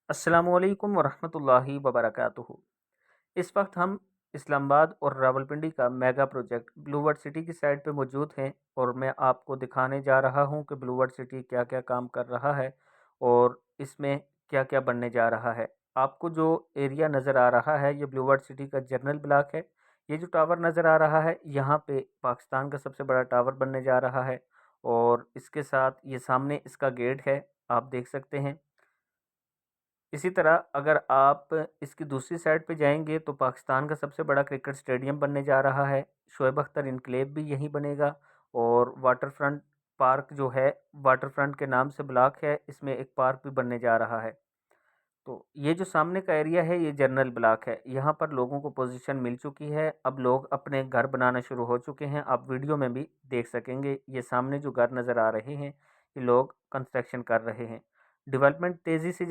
अस्सलामुअलैकुम वरहमतुल्लाहि वबरकातुहू। इस वक्त हम इस्लामाबाद और रावलपिंडी का mega project blue world city की साइड पे मौजूद हैं और मैं आपको दिखाने जा रहा हूं कि ब्लू वर्ल्ड सिटी क्या क्या काम कर रहा है और इसमें क्या क्या बनने जा रहा है। आपको जो एरिया नज़र आ रहा है ये ब्लू वर्ल्ड सिटी का जनरल ब्लॉक है। ये जो टावर नज़र आ रहा है यहाँ पे पाकिस्तान का सबसे बड़ा टावर बनने जा रहा है और इसके साथ ये सामने इसका गेट है, आप देख सकते हैं। इसी तरह अगर आप इसकी दूसरी साइड पे जाएंगे तो पाकिस्तान का सबसे बड़ा क्रिकेट स्टेडियम बनने जा रहा है। शोएब अख्तर इनक्लेव भी यहीं बनेगा और वाटर फ्रंट पार्क जो है, वाटर फ्रंट के नाम से ब्लॉक है, इसमें एक पार्क भी बनने जा रहा है। तो ये जो सामने का एरिया है ये जनरल ब्लॉक है। यहाँ पर लोगों को पोजीशन मिल चुकी है, अब लोग अपने घर बनाना शुरू हो चुके हैं। आप वीडियो में भी देख सकेंगे, ये सामने जो घर नज़र आ रहे हैं ये लोग कंस्ट्रक्शन कर रहे हैं। डेवलपमेंट तेज़ी से